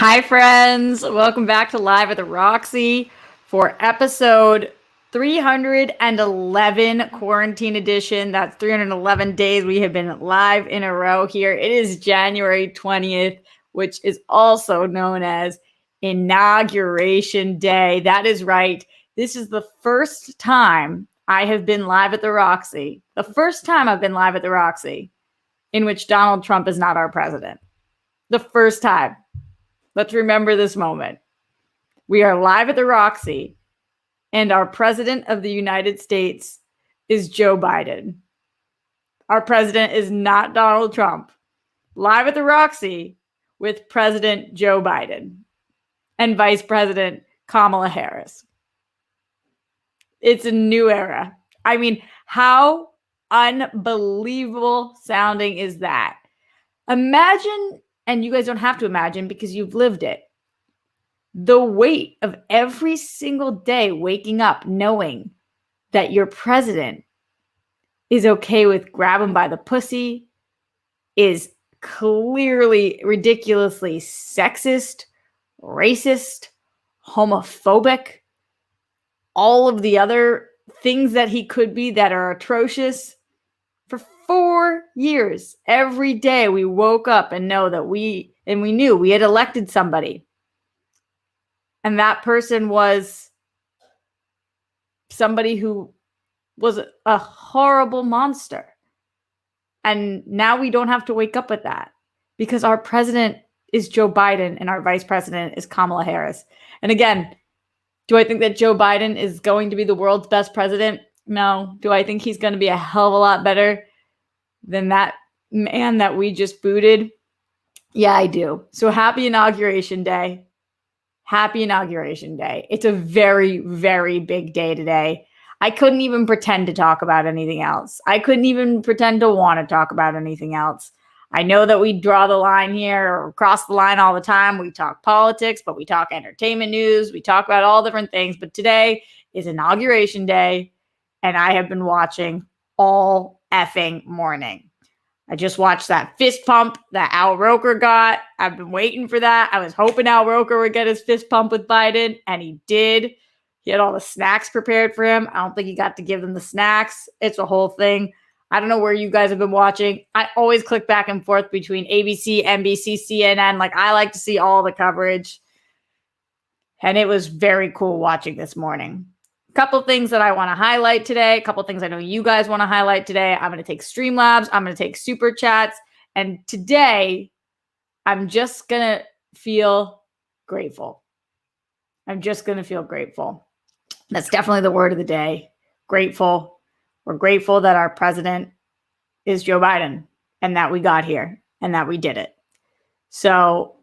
Hi, friends. Welcome back to Live at the Roxy for episode 311 quarantine edition. That's 311 days we have been live in a row here. It is January 20th, which is also known as Inauguration Day. That is right. This is the first time I have been live at the Roxy. The first time I've been live at the Roxy in which Donald Trump is not our president. The first time. Let's remember this moment. We are live at the Roxy, and our president of the United States is Joe Biden. Our president is not Donald Trump. Live at the Roxy with President Joe Biden and Vice President Kamala Harris. It's a new era. I mean, how unbelievable sounding is that? Imagine, and you guys don't have to imagine because you've lived it, the weight of every single day waking up knowing that your president is okay with grab him by the pussy, is clearly ridiculously sexist, racist, homophobic, all of the other things that he could be that are atrocious. For 4 years, every day we woke up and we knew we had elected somebody. And that person was somebody who was a horrible monster. And now we don't have to wake up with that because our president is Joe Biden and our vice president is Kamala Harris. And again, do I think that Joe Biden is going to be the world's best president? No. Do I think he's going to be a hell of a lot better than that man that we just booted? Yeah, I do. So happy Inauguration Day. Happy Inauguration Day. It's a very, very big day today. I couldn't even pretend to talk about anything else. I couldn't even pretend to want to talk about anything else. I know that we draw the line here or cross the line all the time. We talk politics, but we talk entertainment news. We talk about all different things. But today is Inauguration Day, and I have been watching all effing morning. I just watched that fist pump that Al Roker got. I've been waiting for that. I was hoping Al Roker would get his fist pump with Biden, and he did. He had all the snacks prepared for him. I don't think he got to give them the snacks. It's a whole thing. I don't know where you guys have been watching. I always click back and forth between ABC, NBC, CNN. Like, I like to see all the coverage. And it was very cool watching this morning. A couple things that I want to highlight today. A couple things I know you guys want to highlight today. I'm going to take Streamlabs. I'm going to take Super Chats. And today, I'm just going to feel grateful. I'm just going to feel grateful. That's definitely the word of the day. Grateful. We're grateful that our president is Joe Biden and that we got here and that we did it. So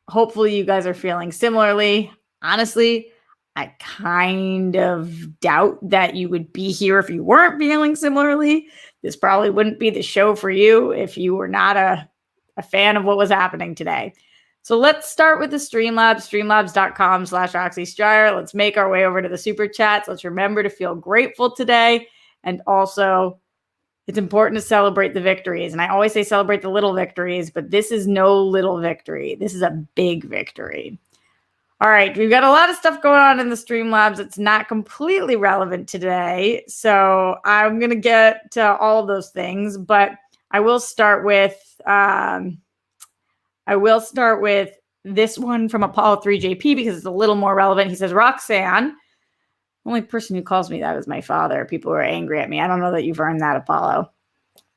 hopefully you guys are feeling similarly. Honestly, I kind of doubt that you would be here if you weren't feeling similarly. This probably wouldn't be the show for you if you were not a fan of what was happening today. So let's start with the Streamlabs, streamlabs.com/Roxy Stryer. Let's make our way over to the Super Chats. Let's remember to feel grateful today. And also, it's important to celebrate the victories. And I always say celebrate the little victories, but this is no little victory. This is a big victory. All right, we've got a lot of stuff going on in the Streamlabs. It's not completely relevant today. So I'm going to get to all of those things, but I will start with this one from Apollo 3JP because it's a little more relevant. He says, Roxanne, the only person who calls me that is my father. People are angry at me. I don't know that you've earned that, Apollo.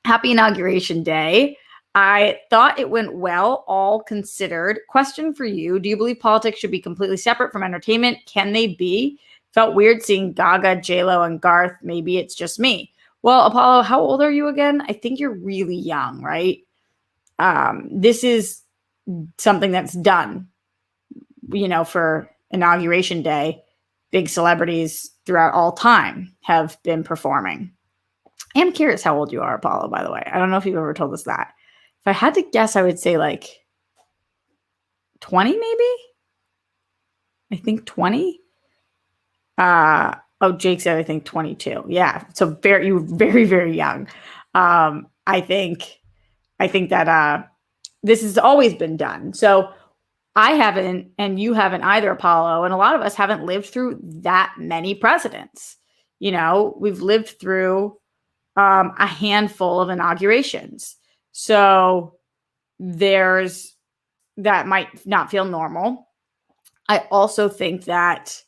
Happy Inauguration Day. I thought it went well, all considered. Question for you. Do you believe politics should be completely separate from entertainment? Can they be? Felt weird seeing Gaga, J-Lo, and Garth. Maybe it's just me. Well, Apollo, how old are you again? I think you're really young, right? This is something that's done, for Inauguration Day. Big celebrities throughout all time have been performing. I am curious how old you are, Apollo, by the way. I don't know if you've ever told us that. If I had to guess, I would say like 20 maybe? I think 20. Jake said I think 22. Yeah. So you were very, very young. I think that this has always been done. So I haven't, and you haven't either, Apollo, and a lot of us haven't lived through that many presidents. We've lived through a handful of inaugurations. So there's that might not feel normal. I also think that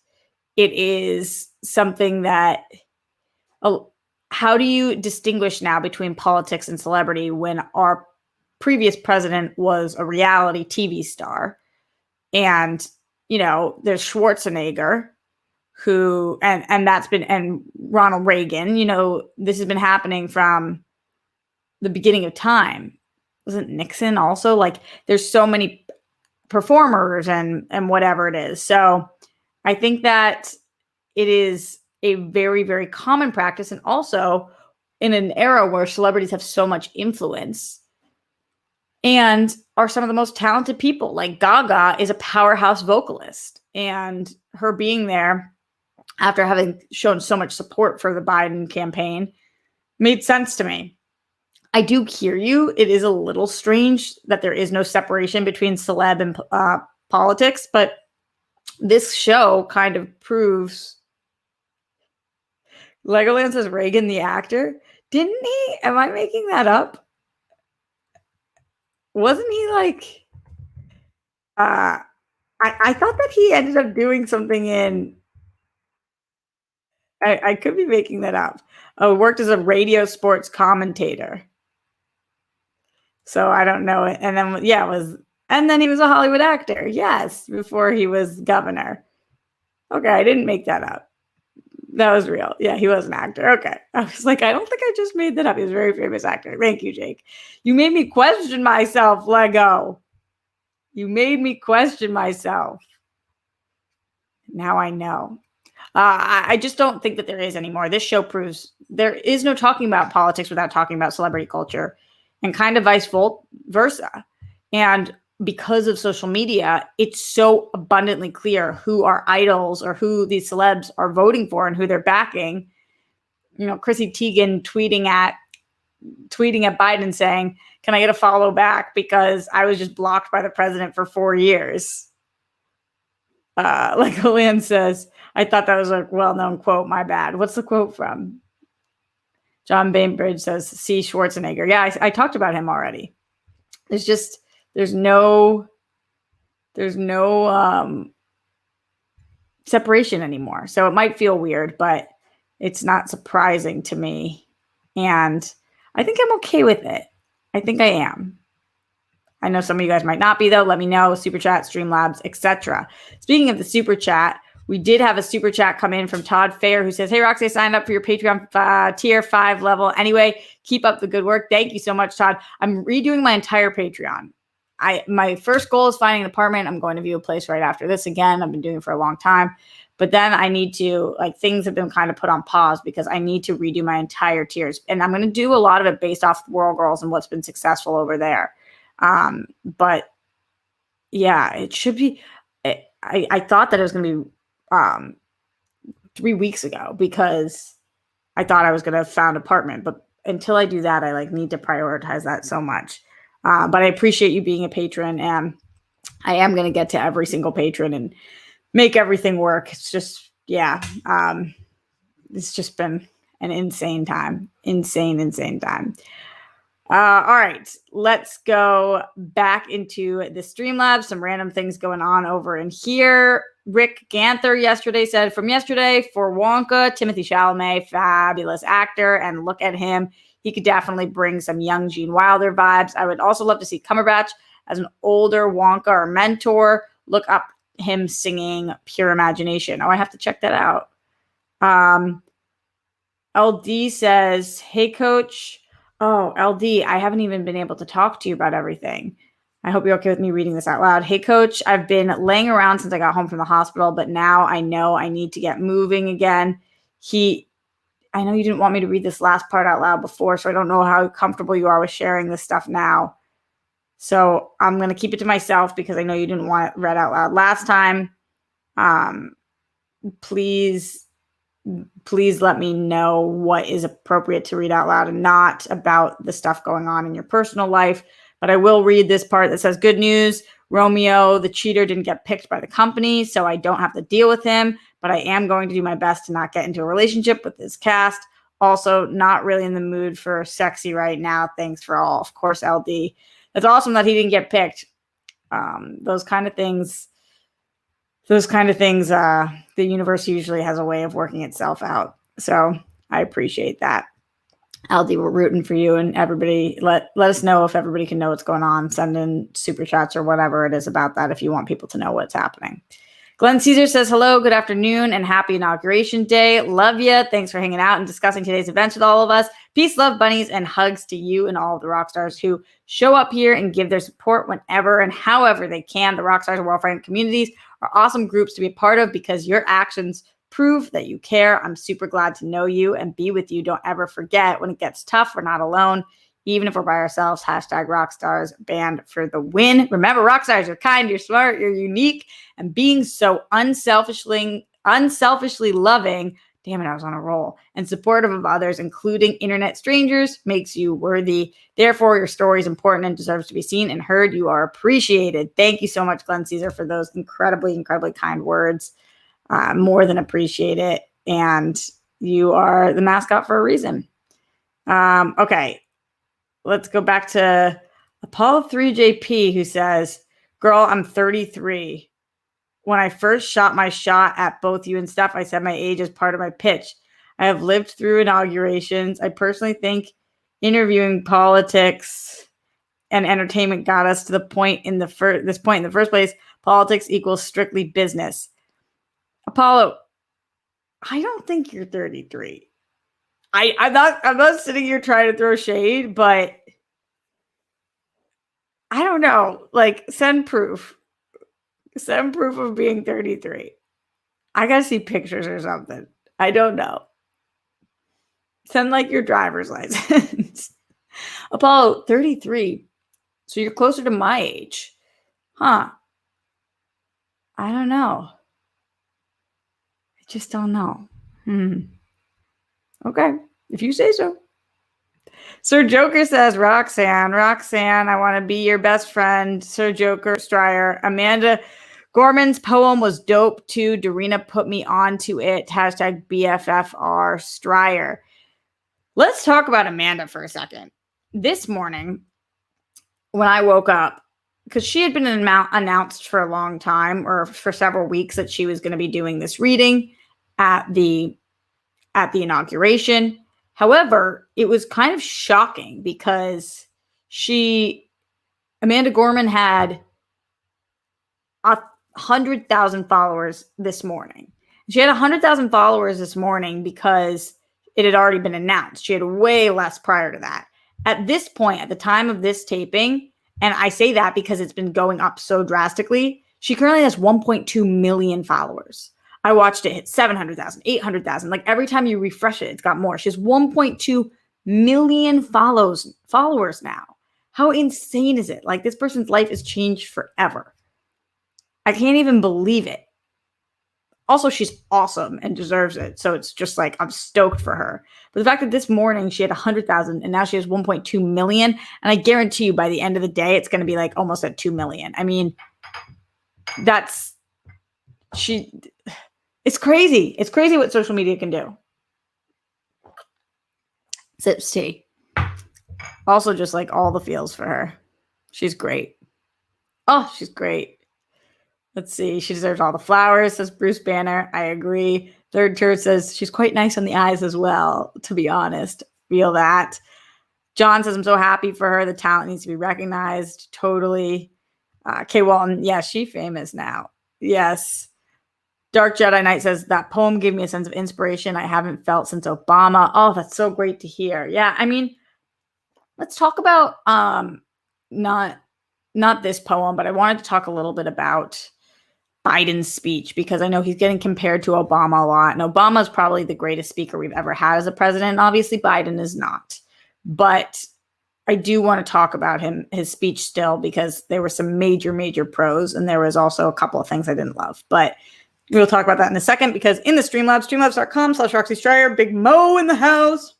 it is something that how do you distinguish now between politics and celebrity when our previous president was a reality TV star? And, there's Schwarzenegger, who, and that's been, and Ronald Reagan, this has been happening from the beginning of time. Wasn't Nixon also? Like, there's so many performers and whatever it is. So I think that it is a very, very common practice. And also in an era where celebrities have so much influence and are some of the most talented people. Like Gaga is a powerhouse vocalist, and her being there after having shown so much support for the Biden campaign made sense to me. I do hear you. It is a little strange that there is no separation between celeb and politics, but this show kind of proves. Legoland says Reagan the actor. Didn't he? Am I making that up? Wasn't he like I thought that he ended up doing something in I could be making that up. Oh, worked as a radio sports commentator. So I don't know it. And then and then he was a Hollywood actor. Yes, before he was governor. Okay, I didn't make that up. That was real. Yeah, he was an actor. Okay. I was like, I don't think I just made that up. He was a very famous actor. Thank you, Jake. You made me question myself, Lego. You made me question myself. Now I know. I just don't think that there is anymore. This show proves there is no talking about politics without talking about celebrity culture, and kind of vice versa. And because of social media, it's so abundantly clear who our idols or who these celebs are voting for and who they're backing. Chrissy Teigen tweeting at Biden saying, "Can I get a follow back because I was just blocked by the president for 4 years?" Like Lynn says, I thought that was a well-known quote. My bad. What's the quote from? John Bainbridge says, "See Schwarzenegger." Yeah, I talked about him already. There's no separation anymore. So it might feel weird, but it's not surprising to me. And I think I'm okay with it. I think I am. I know some of you guys might not be, though. Let me know. Super Chat, Streamlabs, etc. Speaking of the Super Chat, we did have a Super Chat come in from Todd Fair, who says, "Hey, Roxy, I signed up for your Patreon tier 5 level. Anyway, keep up the good work." Thank you so much, Todd. I'm redoing my entire Patreon. My first goal is finding an apartment. I'm going to view a place right after this again. I've been doing it for a long time. But then I need to, things have been kind of put on pause because I need to redo my entire tiers. And I'm going to do a lot of it based off World Girls and what's been successful over there. But yeah, it should be. I thought that it was going to be 3 weeks ago because I thought I was going to have found an apartment. But until I do that, I need to prioritize that so much. But I appreciate you being a patron, and I am going to get to every single patron and make everything work. It's just, it's just been an insane time. Insane time. All right, let's go back into the Streamlabs. Some random things going on over in here. Rick Ganther yesterday said, "From yesterday for Wonka, Timothy Chalamet, fabulous actor, and look at him. He could definitely bring some young Gene Wilder vibes. I would also love to see Cumberbatch as an older Wonka or mentor. Look up him singing Pure Imagination." Oh, I have to check that out. LD says, "Hey, Coach." Oh, LD, I haven't even been able to talk to you about everything. I hope you're okay with me reading this out loud. "Hey, Coach, I've been laying around since I got home from the hospital, but now I know I need to get moving again. I know you didn't want me to read this last part out loud before, so I don't know how comfortable you are with sharing this stuff now. So I'm going to keep it to myself because I know you didn't want it read out loud last time. Please let me know what is appropriate to read out loud and not about the stuff going on in your personal life. But I will read this part that says, "Good news. Romeo, the cheater, didn't get picked by the company, so I don't have to deal with him, but I am going to do my best to not get into a relationship with this cast. Also, not really in the mood for sexy right now. Thanks for all. Of course, LD. It's awesome that he didn't get picked. Those kind of things, the universe usually has a way of working itself out. So I appreciate that. LD, we're rooting for you, and everybody let us know if everybody can know what's going on. Send in super chats or whatever it is about that if you want people to know what's happening. Glenn Caesar says, hello, good afternoon, and happy Inauguration Day. Love you. Thanks for hanging out and discussing today's events with all of us. Peace, love, bunnies, and hugs to you and all of the rock stars who show up here and give their support whenever and however they can. The rock stars and world-friendly communities are awesome groups to be a part of because your actions prove that you care. I'm super glad to know you and be with you. Don't ever forget, when it gets tough, we're not alone. Even if we're by ourselves, hashtag Rockstars band for the win. Remember, Rockstars, you're kind, you're smart, you're unique, and being so unselfishly loving, damn it, I was on a roll, and supportive of others, including internet strangers, makes you worthy. Therefore, your story is important and deserves to be seen and heard. You are appreciated. Thank you so much, Glenn Caesar, for those incredibly, incredibly kind words. More than appreciate it. And you are the mascot for a reason. Okay. Let's go back to Apollo 3JP, who says, girl, I'm 33. When I first shot my shot at both you and Steph, I said my age as part of my pitch. I have lived through inaugurations. I personally think interviewing politics and entertainment got us to the point in the first place. Politics equals strictly business. Apollo, I don't think you're 33. I'm not sitting here trying to throw shade, but I don't know. Like, send proof. Send proof of being 33. I gotta see pictures or something. I don't know. Send like your driver's license. Apollo, 33. So you're closer to my age. Huh. I don't know. I just don't know. Okay. If you say so. Sir Joker says, Roxanne, I want to be your best friend. Sir Joker, Stryer. Amanda Gorman's poem was dope too. Dorina put me onto it. Hashtag BFFR Stryer. Let's talk about Amanda for a second. This morning, when I woke up, because she had been announced for a long time, or for several weeks, that she was going to be doing this reading at the inauguration. However, it was kind of shocking because Amanda Gorman had 100,000 followers this morning. She had 100,000 followers this morning because it had already been announced. She had way less prior to that. At this point, at the time of this taping, and I say that because it's been going up so drastically, she currently has 1.2 million followers. I watched it hit 700,000, 800,000. Like every time you refresh it, it's got more. She has 1.2 million followers now. How insane is it? Like, this person's life has changed forever. I can't even believe it. Also, she's awesome and deserves it. So it's just like, I'm stoked for her. But the fact that this morning she had 100,000 and now she has 1.2 million. And I guarantee you by the end of the day, it's going to be like almost at 2 million. I mean, it's crazy. It's crazy what social media can do. Sips tea. Also, just like all the feels for her. She's great. Oh, she's great. Let's see. She deserves all the flowers, says Bruce Banner. I agree. Third Church says she's quite nice on the eyes as well, to be honest. Feel that. John says, I'm so happy for her. The talent needs to be recognized. Totally. Kay Walton, yeah, she's famous now. Yes. Dark Jedi Knight says, that poem gave me a sense of inspiration I haven't felt since Obama. Oh, that's so great to hear. Yeah, I mean, let's talk about not this poem, but I wanted to talk a little bit about Biden's speech, because I know he's getting compared to Obama a lot. And Obama is probably the greatest speaker we've ever had as a president. Obviously, Biden is not. But I do want to talk about his speech still, because there were some major, major pros. And there was also a couple of things I didn't love. But we'll talk about that in a second, because in the Streamlabs, streamlabs.com/Roxy Stryer, Big Mo in the house.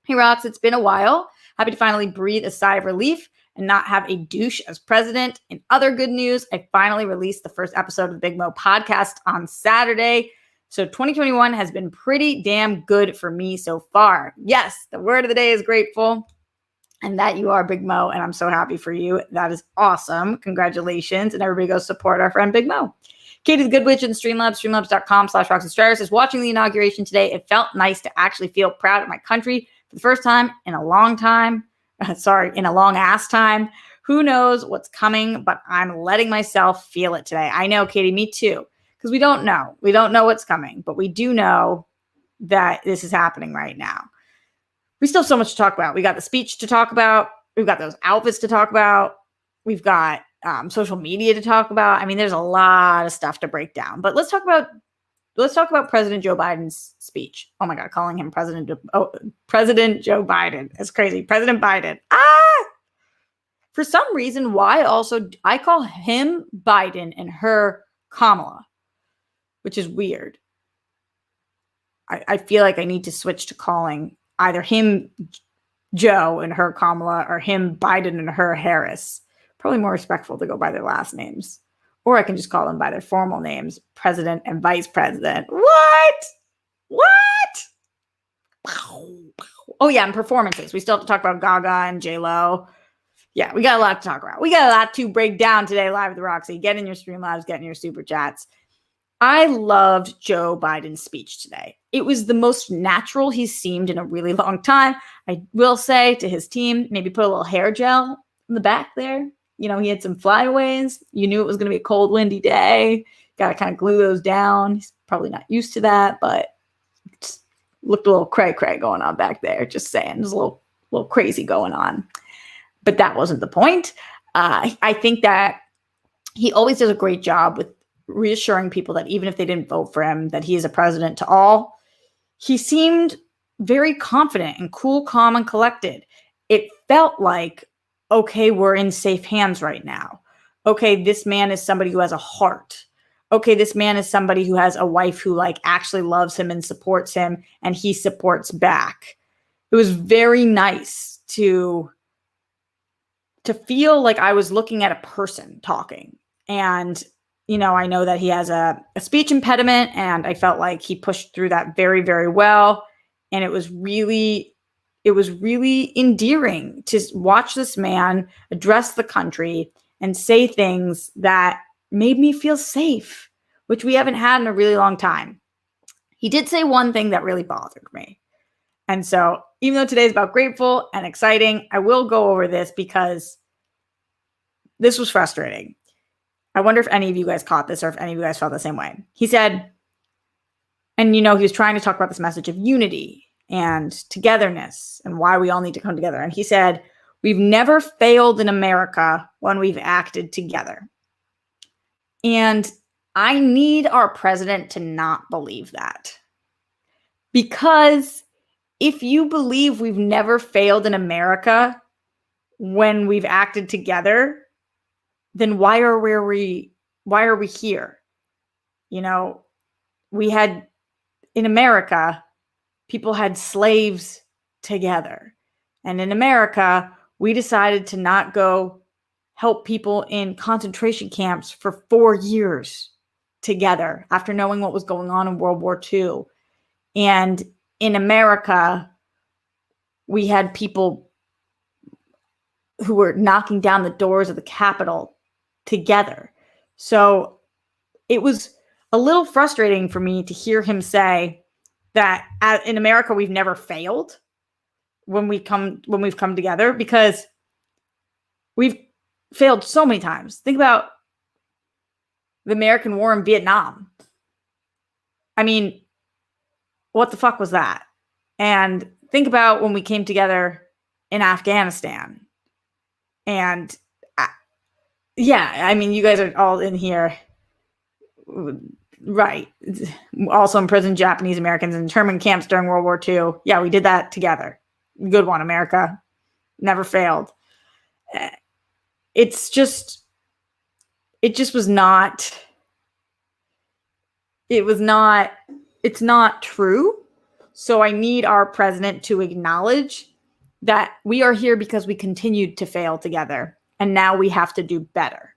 Hey, Rox, it's been a while. Happy to finally breathe a sigh of relief and not have a douche as president. In other good news, I finally released the first episode of the Big Mo podcast on Saturday. So 2021 has been pretty damn good for me so far. Yes, the word of the day is grateful. And that you are Big Mo, and I'm so happy for you. That is awesome. Congratulations. And everybody go support our friend Big Mo. Katie the Good Witch in Streamlabs, streamlabs.com/RoxyStratus is watching the inauguration today. It felt nice to actually feel proud of my country for the first time in a long time. In a long ass time. Who knows what's coming, but I'm letting myself feel it today. I know, Katie, me too. Because we don't know. We don't know what's coming, but we do know that this is happening right now. We still have so much to talk about. We got the speech to talk about. We've got those outfits to talk about. We've got social media to talk about. I mean, there's a lot of stuff to break down. But let's talk about President Joe Biden's speech. Oh my God, calling him President Joe Biden. That's crazy. President Biden. For some reason, I call him Biden and her Kamala, which is weird. I feel like I need to switch to calling either him Joe and her Kamala or him Biden and her Harris. Probably more respectful to go by their last names. Or I can just call them by their formal names, President and Vice President. What? Oh yeah, and performances. We still have to talk about Gaga and J-Lo. Yeah, we got a lot to talk about. We got a lot to break down today live with Roxy. Get in your Streamlabs, get in your Super Chats. I loved Joe Biden's speech today. It was the most natural he's seemed in a really long time. I will say to his team, maybe put a little hair gel in the back there. You know, he had some flyaways. You knew it was going to be a cold, windy day. Got to kind of glue those down. He's probably not used to that, but it looked a little cray-cray going on back there. Just saying. There's a little crazy going on. But that wasn't the point. I think that he always does a great job with reassuring people that even if they didn't vote for him, that he is a president to all. He seemed very confident and cool, calm, and collected. It felt like, okay, we're in safe hands right now. Okay, this man is somebody who has a heart. Okay, this man is somebody who has a wife who actually loves him and supports him, and he supports back. It was very nice to feel like I was looking at a person talking. And I know that he has a speech impediment, and I felt like he pushed through that very, very well. And it was really endearing to watch this man address the country and say things that made me feel safe, which we haven't had in a really long time. He did say one thing that really bothered me. And so even though today's about grateful and exciting, I will go over this because this was frustrating. I wonder if any of you guys caught this or if any of you guys felt the same way. He said, and he was trying to talk about this message of unity and togetherness and why we all need to come together. And he said, we've never failed in America when we've acted together. And I need our president to not believe that. Because if you believe we've never failed in America when we've acted together, then why are we here? We had, in America, people had slaves together. And in America, we decided to not go help people in concentration camps for 4 years together after knowing what was going on in World War II. And in America, we had people who were knocking down the doors of the Capitol together. So it was a little frustrating for me to hear him say that in America we've never failed when we've come together, because we've failed so many times. Think about the American war in Vietnam. I mean, what the fuck was that? And think about when we came together in Afghanistan. And you guys are all in here, right? Also imprisoned Japanese Americans in internment camps during World War II. Yeah, we did that together. Good one, America. Never failed. It just was not. It's not true. So I need our president to acknowledge that we are here because we continued to fail together, and now we have to do better,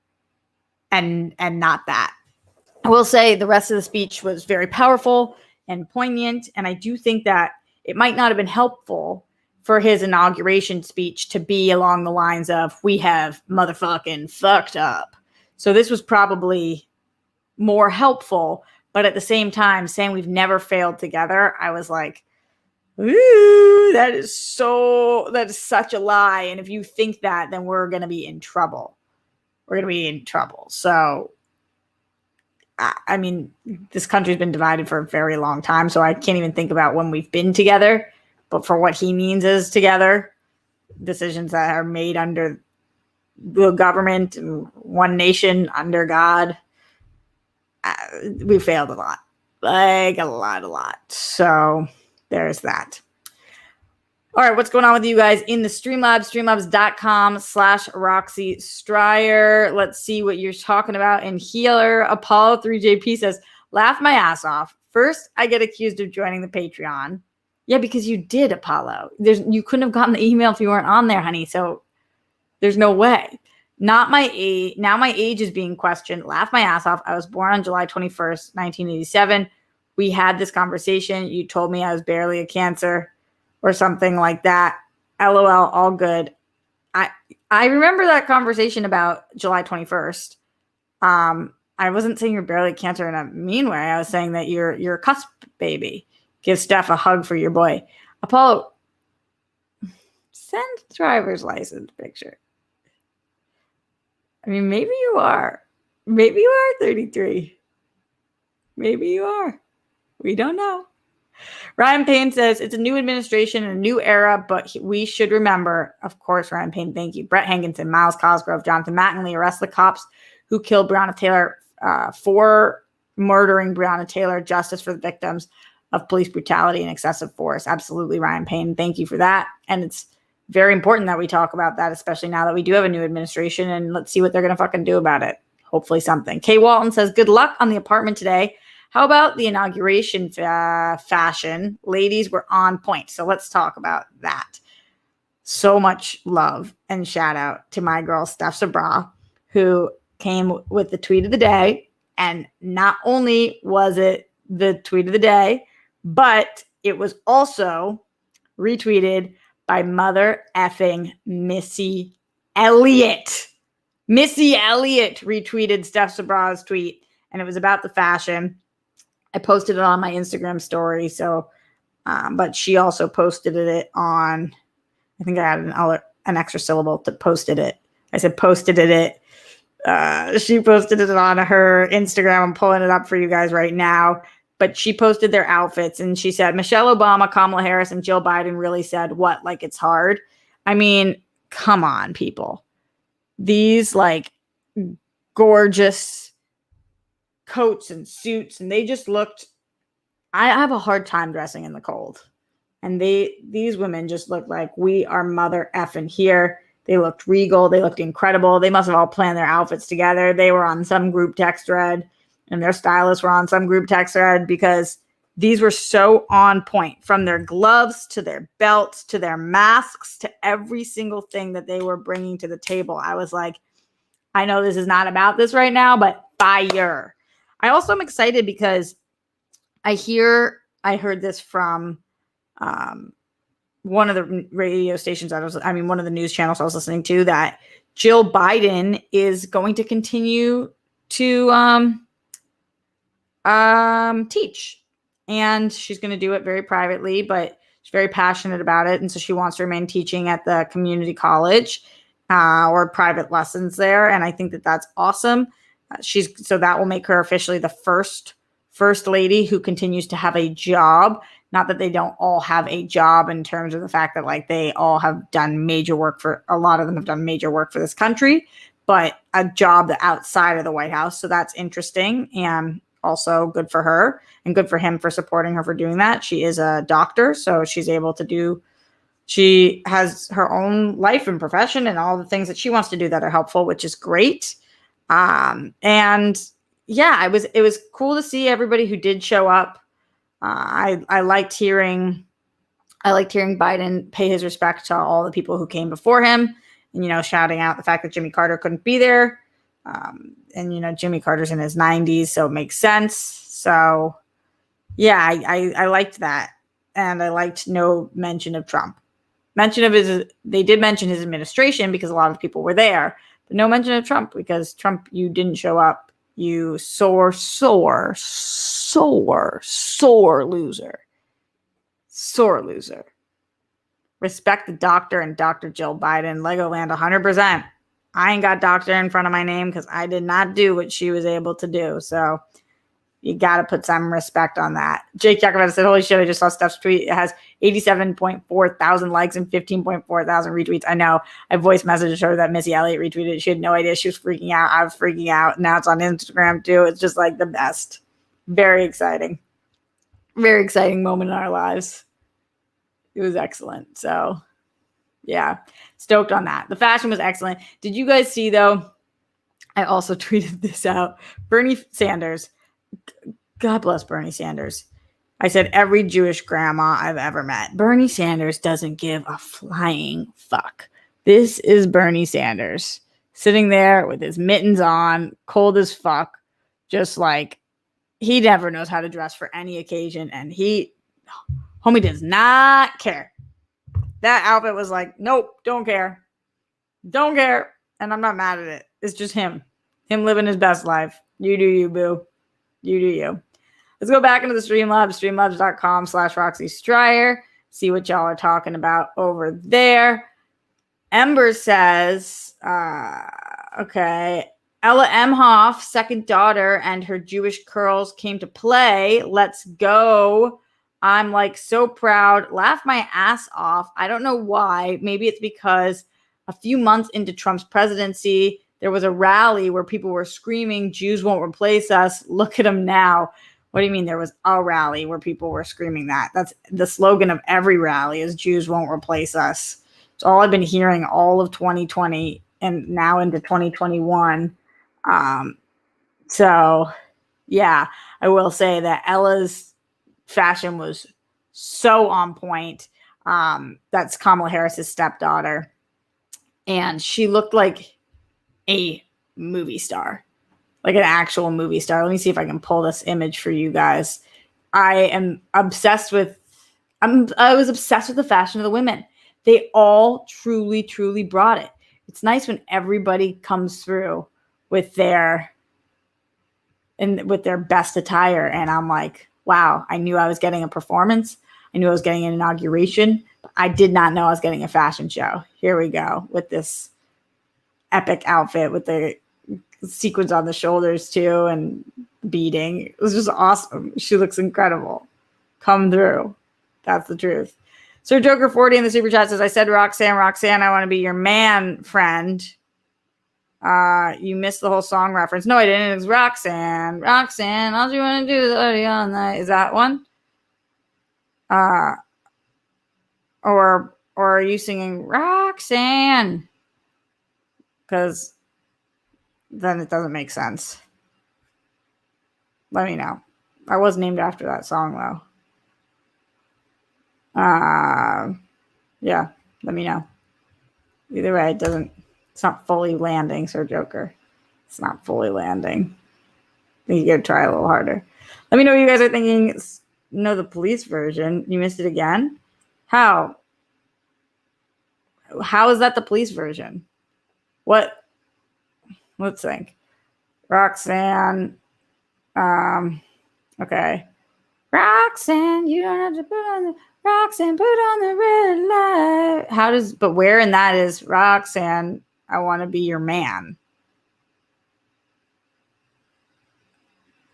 and not that. I will say the rest of the speech was very powerful and poignant, and I do think that it might not have been helpful for his inauguration speech to be along the lines of, we have motherfucking fucked up. So this was probably more helpful, but at the same time, saying we've never failed together, I was like, ooh, that is such a lie. And if you think that, then we're going to be in trouble. So, I mean, this country's been divided for a very long time, so I can't even think about when we've been together. But for what he means is together, decisions that are made under the government and one nation under God, we failed a lot. Like a lot. So there's that. All right, what's going on with you guys in the Streamlabs? Streamlabs.com/Roxy Stryer. Let's see what you're talking about. And Healer Apollo 3JP says, laugh my ass off. First, I get accused of joining the Patreon. Yeah, because you did, Apollo. You couldn't have gotten the email if you weren't on there, honey. So there's no way. Not my age. Now my age is being questioned. Laugh my ass off. I was born on July 21st, 1987. We had this conversation. You told me I was barely a Cancer or something like that. LOL, all good. I remember that conversation about July 21st. I wasn't saying you're barely a Cancer in a mean way. I was saying that you're a cusp baby. Give Steph a hug for your boy. Apollo, send driver's license picture. I mean, maybe you are. Maybe you are 33. Maybe you are. We don't know. Ryan Payne says, it's a new administration and a new era, but we should remember, of course, Ryan Payne, thank you. Brett Hankinson, Miles Cosgrove, Jonathan Mattingly arrest the cops who killed Breonna Taylor for murdering Breonna Taylor. Justice for the victims of police brutality and excessive force. Absolutely, Ryan Payne. Thank you for that. And it's very important that we talk about that, especially now that we do have a new administration, and let's see what they're going to fucking do about it. Hopefully something. Kay Walton says, good luck on the apartment today. How about the inauguration fashion? Ladies were on point. So let's talk about that. So much love and shout out to my girl, Steph Sabra, who came with the tweet of the day. And not only was it the tweet of the day, but it was also retweeted by mother effing Missy Elliott. Missy Elliott retweeted Steph Sabra's tweet, and it was about the fashion. I posted it on my Instagram story. So, but she also posted it on, I think I had an extra syllable to posted it. I said posted it. She posted it on her Instagram. I'm pulling it up for you guys right now. But she posted their outfits and she said, Michelle Obama, Kamala Harris, and Jill Biden really said, what? Like it's hard. I mean, come on, people. These like gorgeous coats and suits, and they just looked, I have a hard time dressing in the cold. And these women just looked like we are mother effing here. They looked regal. They looked incredible. They must have all planned their outfits together. They were on some group text thread, and their stylists were on some group text thread, because these were so on point, from their gloves to their belts to their masks to every single thing that they were bringing to the table. I was like, I know this is not about this right now, but fire. I also am excited because I heard this from one of the radio stations one of the news channels I was listening to, that Jill Biden is going to continue to teach, and she's going to do it very privately, but she's very passionate about it. And so she wants to remain teaching at the community college or private lessons there. And I think that that's awesome. So that will make her officially the first lady who continues to have a job. Not that they don't all have a job in terms of the fact that like they all have done major work for, a lot of them have done major work for this country, but a job outside of the White House. So that's interesting, and also good for her and good for him for supporting her for doing that. She is a doctor, so she has her own life and profession and all the things that she wants to do that are helpful, which is great. And yeah, it was cool to see everybody who did show up. I liked hearing I liked hearing Biden pay his respect to all the people who came before him and, shouting out the fact that Jimmy Carter couldn't be there. And Jimmy Carter's in his 90s, so it makes sense. So, yeah, I liked that. And I liked no mention of Trump. They did mention his administration because a lot of people were there, but no mention of Trump because Trump, you didn't show up. You sore loser. Sore loser. Respect the doctor and Dr. Jill Biden. Legoland 100%. I ain't got doctor in front of my name because I did not do what she was able to do. So you got to put some respect on that. Jake Yakoveta said, holy shit, I just saw Steph's tweet. It has 87.4 thousand likes and 15.4 thousand retweets. I know. I voice messaged her that Missy Elliott retweeted. She had no idea. She was freaking out. I was freaking out. Now it's on Instagram too. It's just like the best. Very exciting. Very exciting moment in our lives. It was excellent. So, yeah, stoked on that. The fashion was excellent. Did you guys see, though? I also tweeted this out. Bernie Sanders. God bless Bernie Sanders. I said every Jewish grandma I've ever met. Bernie Sanders doesn't give a flying fuck. This is Bernie Sanders sitting there with his mittens on, cold as fuck, just like he never knows how to dress for any occasion. And homie does not care. That outfit was like, nope, don't care. Don't care. And I'm not mad at it. It's just him. Him living his best life. You do you, boo. You do you. Let's go back into the Streamlabs, streamlabs.com/Roxy Stryer. See what y'all are talking about over there. Ember says, okay, Ella Emhoff, second daughter, and her Jewish curls came to play. Let's go. I'm like so proud. Laugh my ass off. I don't know why. Maybe it's because a few months into Trump's presidency, there was a rally where people were screaming, Jews won't replace us. Look at them now. What do you mean there was a rally where people were screaming that? That's the slogan of every rally is Jews won't replace us. It's all I've been hearing all of 2020 and now into 2021. So, yeah, I will say that Ella's fashion was so on point. That's Kamala Harris's stepdaughter. And she looked like a movie star, like an actual movie star. Let me see if I can pull this image for you guys. I was obsessed with the fashion of the women. They all truly, truly brought it. It's nice when everybody comes through with their best attire. And I'm like, wow, I knew I was getting a performance. I knew I was getting an inauguration. But I did not know I was getting a fashion show. Here we go with this epic outfit with the sequins on the shoulders too and beading. It was just awesome. She looks incredible. Come through. That's the truth. Sir Joker 40 in the super chat says, I said, Roxanne, I want to be your man, friend. You missed the whole song reference. No, I didn't. It was Roxanne, all you want to do is all night. Is that one? Or are you singing Roxanne? Because then it doesn't make sense. Let me know. I was named after that song, though. Yeah, let me know. Either way, it's not fully landing, Sir Joker. It's not fully landing. I think you gotta try a little harder. Let me know what you guys are thinking. No, the police version. You missed it again? How? How is that the police version? What? Let's think. Roxanne. Okay. Roxanne, you don't have to put on the Roxanne, put on the red light. But where in that is Roxanne, I want to be your man.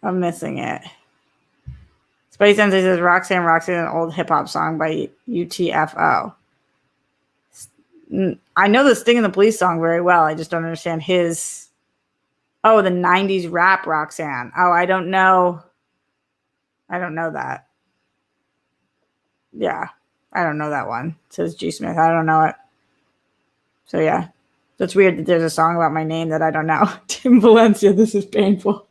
I'm missing it. Spidey Sensei says Roxanne, an old hip hop song by UTFO. I know the Sting and the Police song very well. I just don't understand his. Oh, the 90s rap Roxanne. Oh, I don't know. I don't know that. Yeah, I don't know that one. It says G. Smith. I don't know it. So, yeah. That's weird that there's a song about my name that I don't know. Tim Valencia, this is painful.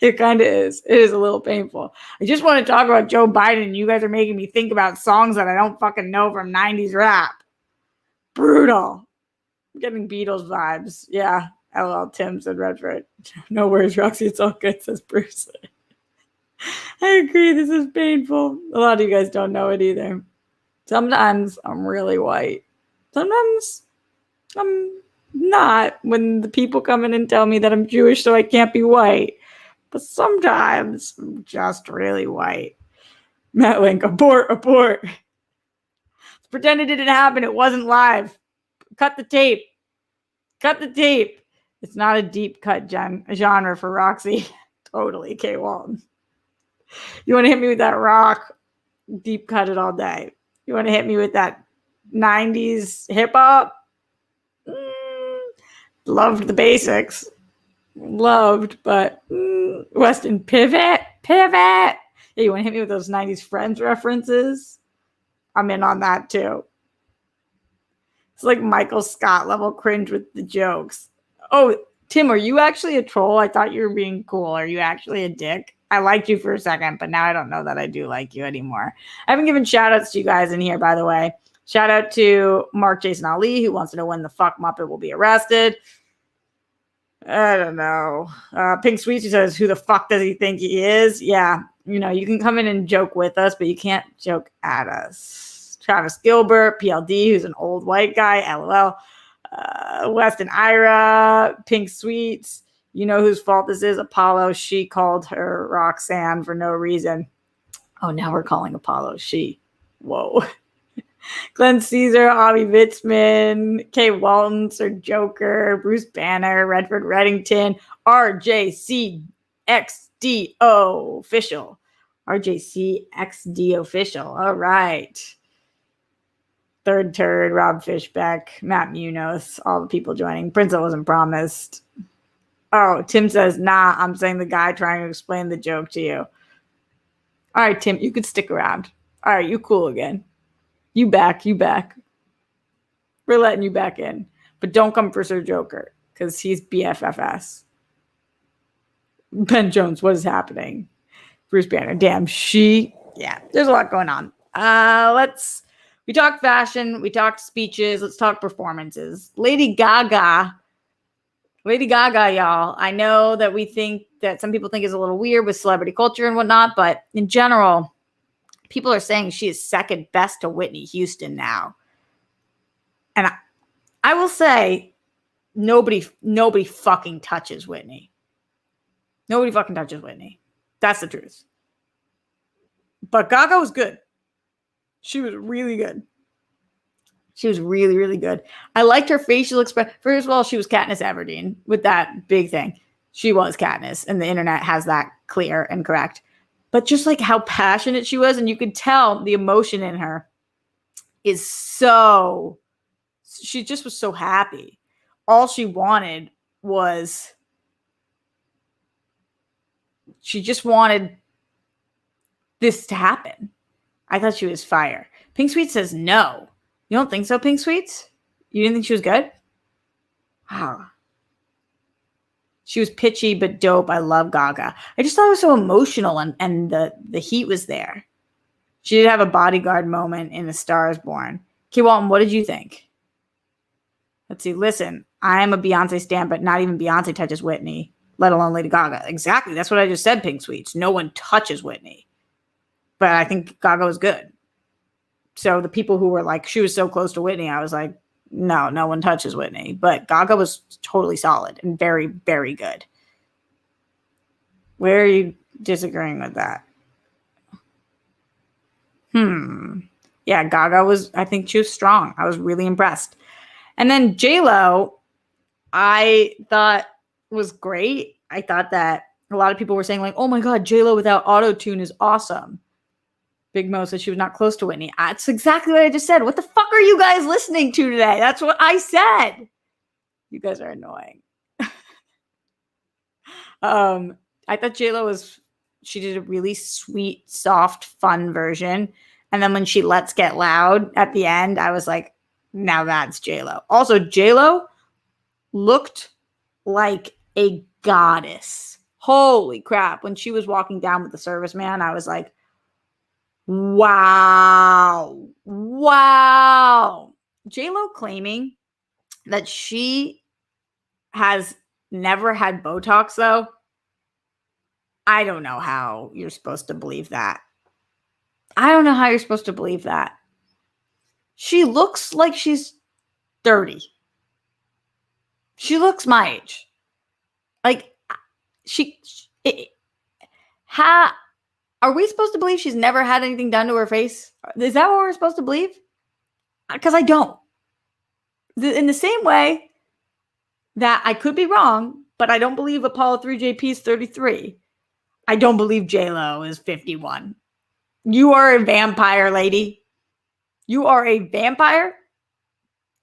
It kind of is. It is a little painful. I just want to talk about Joe Biden. You guys are making me think about songs that I don't fucking know from 90s rap. Brutal. I'm getting Beatles vibes. Yeah. LL Tim said Redford. No worries, Roxy. It's all good, says Bruce. I agree. This is painful. A lot of you guys don't know it either. Sometimes I'm really white. Sometimes I'm not, when the people come in and tell me that I'm Jewish so I can't be white. But sometimes I'm just really white. Matt Link, abort. Pretend it didn't happen. It wasn't live. Cut the tape. It's not a deep cut genre for Roxy. Totally, Kay Walton. You want to hit me with that rock? Deep cut it all day. You want to hit me with that 90s hip hop? Loved the basics. Loved, but Weston pivot. Yeah, you want to hit me with those 90s Friends references? I'm in on that too. It's like Michael Scott level cringe with the jokes. Oh, Tim, are you actually a troll? I thought you were being cool. Are you actually a dick? I liked you for a second, but now I don't know that I do like you anymore. I haven't given shout outs to you guys in here, by the way. Shout out to Mark Jason Ali, who wants to know when the fuck Muppet will be arrested. I don't know. Pink Sweetie says, who the fuck does he think he is? Yeah, you know, you can come in and joke with us, but you can't joke at us. Travis Gilbert, PLD, who's an old white guy, LOL. Weston Ira, Pink Sweets. You know whose fault this is? Apollo. She called her Roxanne for no reason. Oh, now we're calling Apollo she. Whoa. Glenn Caesar, Avi Vitzman, Kay Walton, Sir Joker, Bruce Banner, Redford Reddington, RJCXDO official. RJCXD official. All right. Third Turd, Rob Fishbeck, Matt Munoz, all the people joining. Prince wasn't promised. Oh, Tim says, nah, I'm saying the guy trying to explain the joke to you. All right, Tim, you could stick around. All right, you cool again. You back. We're letting you back in. But don't come for Sir Joker, because he's BFFS. Ben Jones, what is happening? Bruce Banner, damn, yeah, there's a lot going on. We talked fashion, we talked speeches, let's talk performances. Lady Gaga, y'all. I know that we think that some people think is a little weird with celebrity culture and whatnot, but in general, people are saying she is second best to Whitney Houston now. And I will say, nobody fucking touches Whitney. Nobody fucking touches Whitney. That's the truth. But Gaga was good. She was really good. She was really, really good. I liked her facial expression. First of all, she was Katniss Everdeen with that big thing. She was Katniss, and the internet has that clear and correct. But just like how passionate she was, and you could tell the emotion in her is so, she just was so happy. All she wanted was, she just wanted this to happen. I thought she was fire. Pink Sweet says no. You don't think so, Pink Sweets? You didn't think she was good? Wow. She was pitchy but dope. I love Gaga. I just thought it was so emotional, and the heat was there. She did have a bodyguard moment in A Star Is Born. Kay Walton, what did you think? Let's see. Listen, I am a Beyonce stan, but not even Beyonce touches Whitney, let alone Lady Gaga. Exactly. That's what I just said, Pink Sweets. No one touches Whitney. But I think Gaga was good. So the people who were like, she was so close to Whitney, I was like, no one touches Whitney. But Gaga was totally solid and very, very good. Where are you disagreeing with that? Yeah, Gaga was, I think she was strong. I was really impressed. And then J-Lo, I thought was great. I thought that a lot of people were saying like, oh my God, J-Lo without auto-tune is awesome. Big Mo said she was not close to Whitney. That's exactly what I just said. What the fuck are you guys listening to today? That's what I said. You guys are annoying. I thought J-Lo she did a really sweet, soft, fun version. And then when she Let's Get Loud at the end, I was like, now that's J-Lo. Also, J-Lo looked like a goddess. Holy crap. When she was walking down with the serviceman, I was like, wow. Wow. J-Lo claiming that she has never had Botox, though. I don't know how you're supposed to believe that. I don't know how you're supposed to believe that. She looks like she's 30. She looks my age. Like, are we supposed to believe she's never had anything done to her face? Is that what we're supposed to believe? Because I don't. In the same way that I could be wrong, but I don't believe Apollo 3JP is 33. I don't believe J-Lo is 51. You are a vampire, lady. You are a vampire.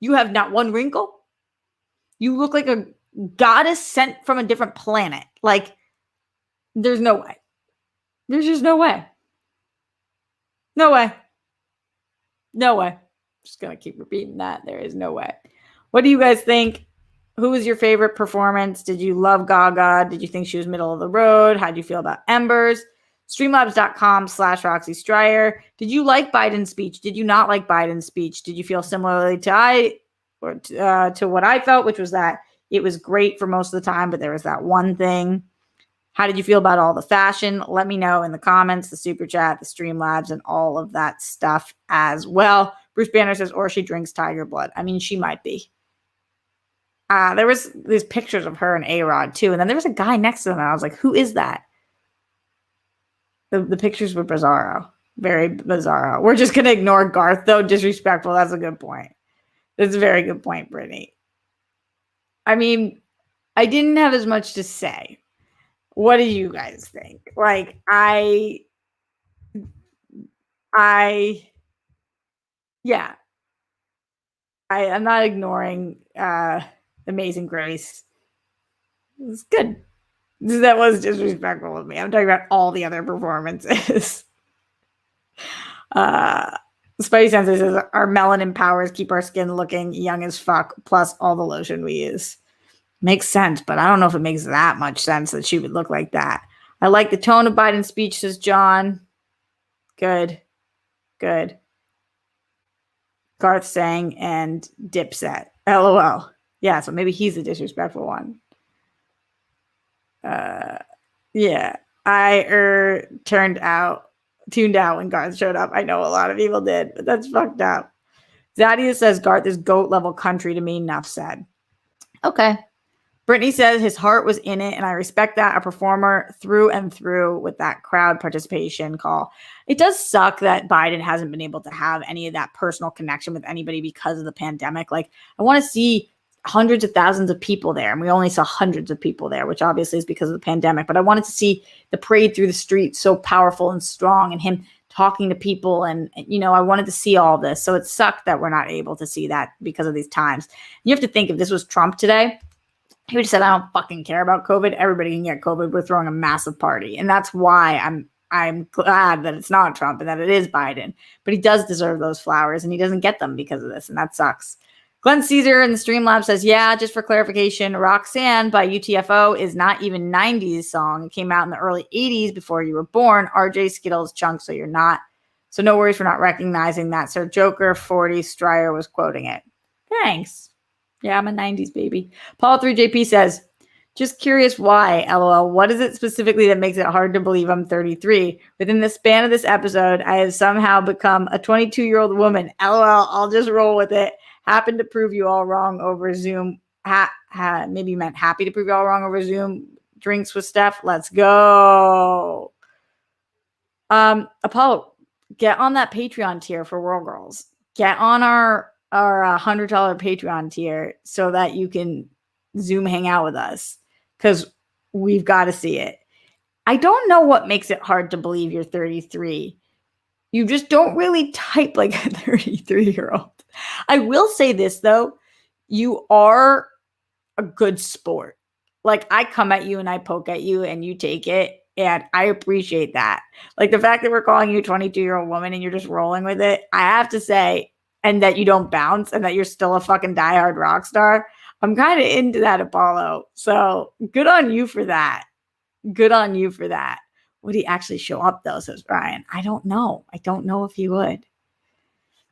You have not one wrinkle. You look like a goddess sent from a different planet. Like, there's no way. There's just no way. No way. No way. Just going to keep repeating that. There is no way. What do you guys think? Who was your favorite performance? Did you love Gaga? Did you think she was middle of the road? How did you feel about Embers? Streamlabs.com/Roxy Stryer. Did you like Biden's speech? Did you not like Biden's speech? Did you feel similarly to what I felt, which was that it was great for most of the time, but there was that one thing. How did you feel about all the fashion? Let me know in the comments, the super chat, the Streamlabs, and all of that stuff as well. Bruce Banner says, or she drinks tiger blood. I mean, she might be. There was these pictures of her and A-Rod too. And then there was a guy next to them. And I was like, who is that? The pictures were bizarro. Very bizarro. We're just going to ignore Garth, though. Disrespectful. That's a good point. That's a very good point, Brittany. I mean, I didn't have as much to say. What do you guys think? Like, I'm not ignoring Amazing Grace. It's good. That was disrespectful of me. I'm talking about all the other performances. Spidey Sensei says, our melanin powers keep our skin looking young as fuck, plus all the lotion we use. Makes sense, but I don't know if it makes that much sense that she would look like that. I like the tone of Biden's speech, says John. Good. Garth sang and Dipset. LOL. Yeah, so maybe he's the disrespectful one. Yeah. I tuned out when Garth showed up. I know a lot of people did, but that's fucked up. Zadia says Garth is GOAT level country to me. Enough said. Okay. Brittany says his heart was in it, and I respect that. A performer through and through with that crowd participation call. It does suck that Biden hasn't been able to have any of that personal connection with anybody because of the pandemic. Like, I want to see hundreds of thousands of people there, and we only saw hundreds of people there, which obviously is because of the pandemic. But I wanted to see the parade through the streets so powerful and strong, and him talking to people, and I wanted to see all this. So it sucked that we're not able to see that because of these times. You have to think, if this was Trump today, he would have said, I don't fucking care about COVID. Everybody can get COVID. We're throwing a massive party. And that's why I'm glad that it's not Trump and that it is Biden. But he does deserve those flowers, and he doesn't get them because of this, and that sucks. Glenn Caesar in the Streamlab says, yeah, just for clarification, Roxanne by UTFO is not even 90s song. It came out in the early 80s before you were born. RJ Skittles chunk, so you're not. So no worries for not recognizing that. Sir Joker 40 Stryer was quoting it. Thanks. Yeah, I'm a 90s baby. Paul 3JP says, just curious why, LOL. What is it specifically that makes it hard to believe I'm 33? Within the span of this episode, I have somehow become a 22-year-old woman. LOL, I'll just roll with it. Happened to prove you all wrong over Zoom. Maybe you meant happy to prove you all wrong over Zoom. Drinks with Steph. Let's go. Apollo, get on that Patreon tier for World Girls. Get on our $100 Patreon tier so that you can Zoom hang out with us, because we've got to see it. I don't know what makes it hard to believe you're 33. You just don't really type like a 33-year-old. I will say this, though. You are a good sport. Like, I come at you and I poke at you and you take it. And I appreciate that. Like, the fact that we're calling you a 22-year-old woman and you're just rolling with it, I have to say, and that you don't bounce and that you're still a fucking diehard rock star. I'm kind of into that, Apollo. So good on you for that. Good on you for that. Would he actually show up though, says Ryan. I don't know. I don't know if he would.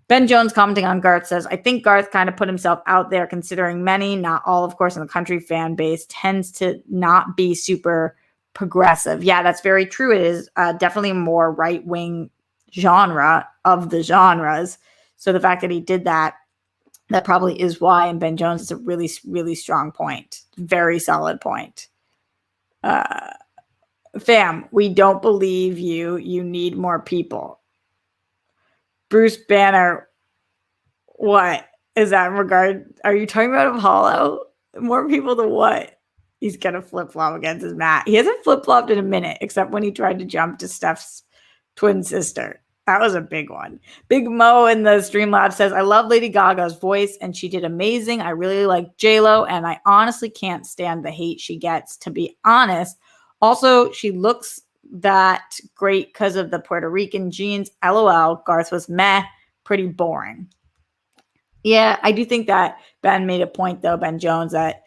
Ben Jones commenting on Garth says, I think Garth kind of put himself out there considering many, not all, of course, in the country fan base tends to not be super progressive. Yeah, that's very true. It is definitely a more right-wing genre of the genres. So the fact that he did that, that probably is why. And Ben Jones is a really, really strong point. Very solid point. Fam, we don't believe you. You need more people. Bruce Banner, what is that in regard? Are you talking about Apollo? More people to what? He's gonna flip-flop against his mat. He hasn't flip-flopped in a minute, except when he tried to jump to Steph's twin sister. That was a big one. Big Mo in the Streamlabs says, I love Lady Gaga's voice, and she did amazing. I really like J-Lo, and I honestly can't stand the hate she gets, to be honest. Also, she looks that great because of the Puerto Rican genes. LOL, Garth was meh, pretty boring. Yeah, I do think that Ben made a point, though, Ben Jones, that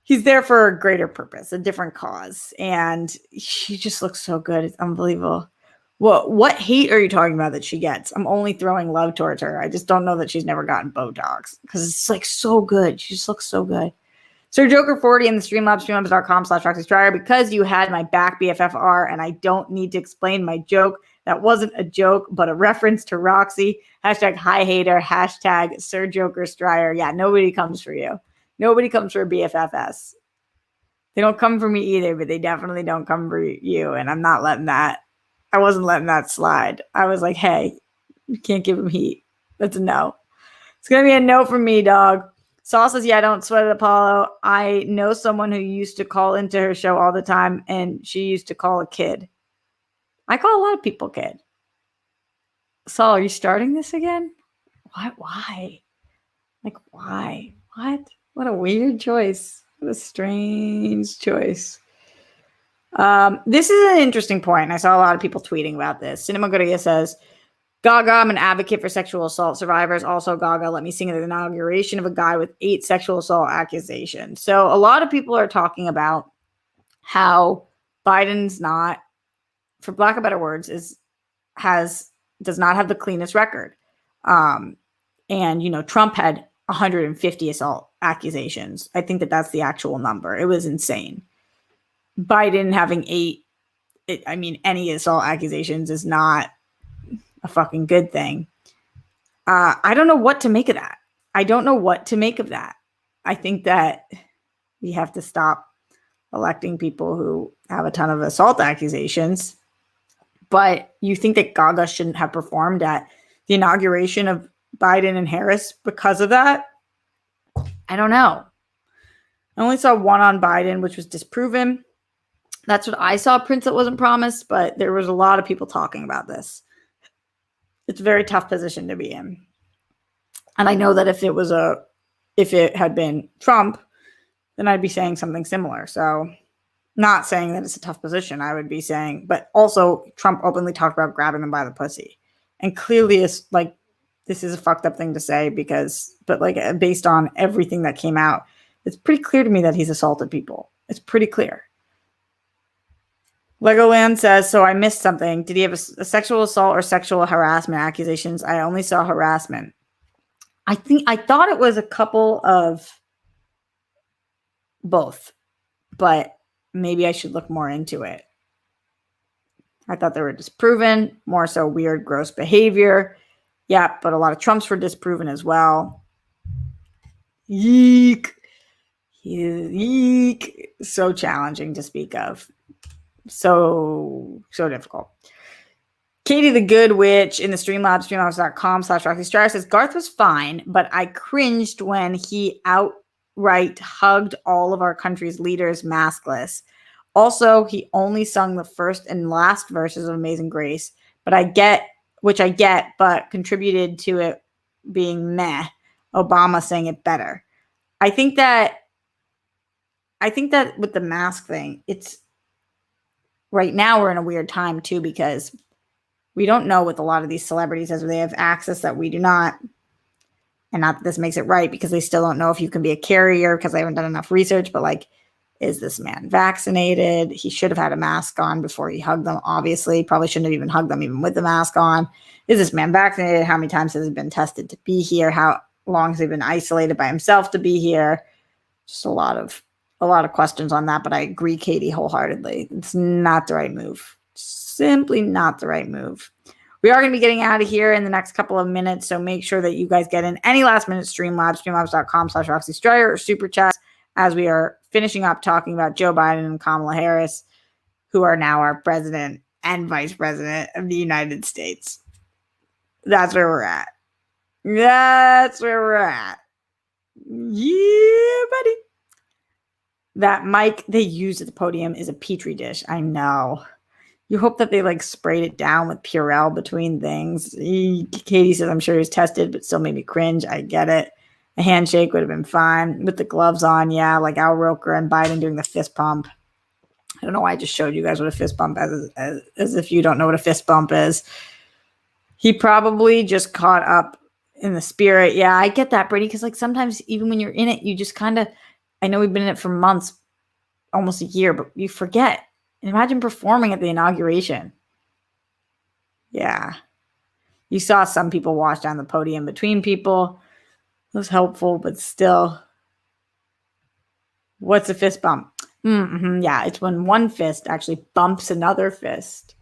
he's there for a greater purpose, a different cause. And she just looks so good. It's unbelievable. What hate are you talking about that she gets? I'm only throwing love towards her. I just don't know that she's never gotten Botox because it's like so good. She just looks so good. Sir Joker 40 in the Streamlabs, streamlabs.com/RoxyStryer. Because you had my back, BFFR, and I don't need to explain my joke. That wasn't a joke, but a reference to Roxy. Hashtag hi hater. Hashtag Sir Joker Stryer. Yeah, nobody comes for you. Nobody comes for BFFS. They don't come for me either, but they definitely don't come for you. And I'm not letting that. I wasn't letting that slide. I was like, hey, you can't give him heat. That's a no. It's going to be a no from me, dog. Saul says, yeah, don't sweat it, Apollo. I know someone who used to call into her show all the time, and she used to call a kid. I call a lot of people kid. Saul, are you starting this again? Why? Like, why? What? What a weird choice. What a strange choice. This is an interesting point. I saw a lot of people tweeting about this. Cinema Goria says, Gaga, I'm an advocate for sexual assault survivors. Also, Gaga, let me sing at the inauguration of a guy with 8 sexual assault accusations. So a lot of people are talking about how Biden's not, for lack of better words, does not have the cleanest record. And, Trump had 150 assault accusations. I think that's the actual number. It was insane. Biden having 8, any assault accusations is not a fucking good thing. I don't know what to make of that. I don't know what to make of that. I think that we have to stop electing people who have a ton of assault accusations. But you think that Gaga shouldn't have performed at the inauguration of Biden and Harris because of that? I don't know. I only saw one on Biden, which was disproven. That's what I saw, Prince that wasn't promised, but there was a lot of people talking about this. It's a very tough position to be in. And I know that if it had been Trump, then I'd be saying something similar. So not saying that it's a tough position, I would be saying, but also Trump openly talked about grabbing them by the pussy. And clearly it's like, this is a fucked up thing to say but based on everything that came out, it's pretty clear to me that he's assaulted people. It's pretty clear. Legoland says, so I missed something. Did he have a sexual assault or sexual harassment accusations? I only saw harassment. I thought it was a couple of both, but maybe I should look more into it. I thought they were disproven, more so weird, gross behavior. Yeah, but a lot of Trumps were disproven as well. Yeek. Yeek. So challenging to speak of. So difficult. Katie the Good Witch in the Streamlabs, streamlabs.com/RoxyStryer says, Garth was fine, but I cringed when he outright hugged all of our country's leaders maskless. Also, he only sung the first and last verses of Amazing Grace, but but contributed to it being meh. Obama sang it better. I think that with the mask thing, it's right now we're in a weird time too, because we don't know with a lot of these celebrities as they have access that we do not. And not that this makes it right, because they still don't know if you can be a carrier because they haven't done enough research, but Is this man vaccinated? He should have had a mask on before he hugged them, obviously. Probably shouldn't have even hugged them even with the mask on. Is this man vaccinated? How many times has he been tested to be here? How long has he been isolated by himself to be here? Just a lot of questions on that, but I agree, Katie, wholeheartedly. It's not the right move. Simply not the right move. We are going to be getting out of here in the next couple of minutes, so make sure that you guys get in any last-minute streamlabs.com/Roxy Striar or Super Chats as we are finishing up talking about Joe Biden and Kamala Harris, who are now our president and vice president of the United States. That's where we're at. That's where we're at. Yeah, buddy. That mic they use at the podium is a petri dish. I know. You hope that they like sprayed it down with Purell between things. Katie says, I'm sure he was tested, but still made me cringe. I get it. A handshake would have been fine with the gloves on. Yeah, like Al Roker and Biden doing the fist pump. I don't know why I just showed you guys what a fist bump is, as if you don't know what a fist bump is. He probably just caught up in the spirit. Yeah, I get that, Brady, because like sometimes even when you're in it, you just kind of, I know we've been in it for months, almost a year, but you forget. Imagine performing at the inauguration. Yeah. You saw some people wash down the podium between people. It was helpful, but still. What's a fist bump? Yeah, it's when one fist actually bumps another fist.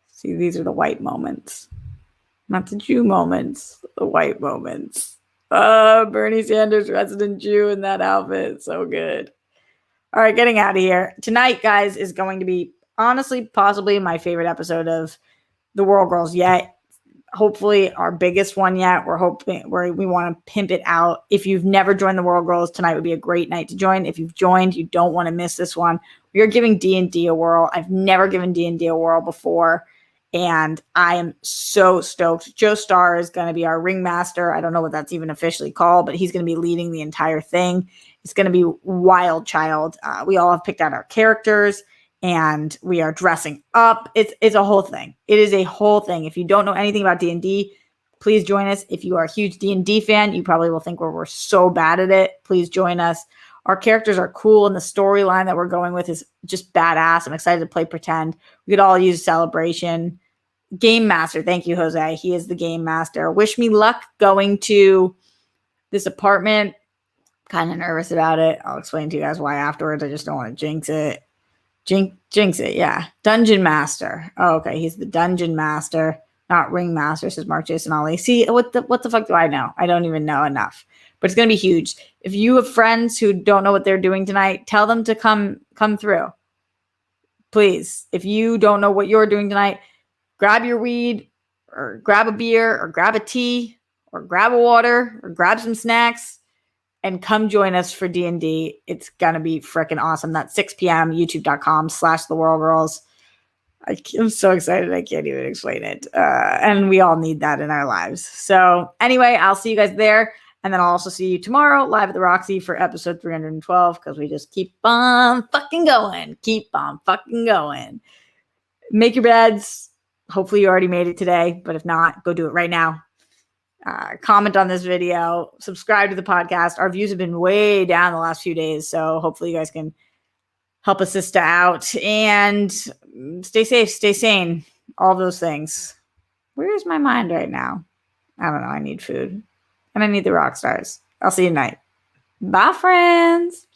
See, these are the white moments. Not the Jew moments, the white moments. Bernie Sanders, resident Jew in that outfit. So good. All right, getting out of here. Tonight, guys, is going to be, honestly, possibly my favorite episode of The World Girls yet. Hopefully our biggest one yet. We're hoping we want to pimp it out. If you've never joined The World Girls, tonight would be a great night to join. If you've joined, you don't want to miss this one. We are giving D&D a whirl. I've never given D&D a whirl before, and I am so stoked. Joe Starr is going to be our ringmaster. I don't know what that's even officially called, but he's going to be leading the entire thing. It's going to be wild child. We all have picked out our characters, and we are dressing up. It's a whole thing. It is a whole thing. If you don't know anything about D&D, please join us. If you are a huge D&D fan, you probably will think we're so bad at it. Please join us. Our characters are cool, and the storyline that we're going with is just badass. I'm excited to play pretend. We could all use a celebration. Game master. Thank you, Jose. He is the game master. Wish me luck going to this apartment. Kind of nervous about it. I'll explain to you guys why afterwards. I just don't want to jinx it. Jinx it, yeah. Dungeon Master. Oh, okay. He's the Dungeon Master, not Ring Master, says Mark Jason Ollie. See, what the fuck do I know? I don't even know enough. But it's going to be huge. If you have friends who don't know what they're doing tonight, tell them to come through. Please. If you don't know what you're doing tonight, grab your weed or grab a beer or grab a tea or grab a water or grab some snacks and come join us for D&D. It's going to be freaking awesome. That's 6 p.m. youtube.com/theworldgirls. I'm so excited. I can't even explain it. And we all need that in our lives. So anyway, I'll see you guys there. And then I'll also see you tomorrow live at the Roxy for episode 312 because we just keep on fucking going. Keep on fucking going. Make your beds. Hopefully you already made it today. But if not, go do it right now. Comment on this video, subscribe to the podcast. Our views have been way down the last few days, so hopefully you guys can help a sister out and stay safe, stay sane, all those things. Where's my mind right now? I don't know. I need food and I need the rock stars. I'll see you tonight. Bye, friends.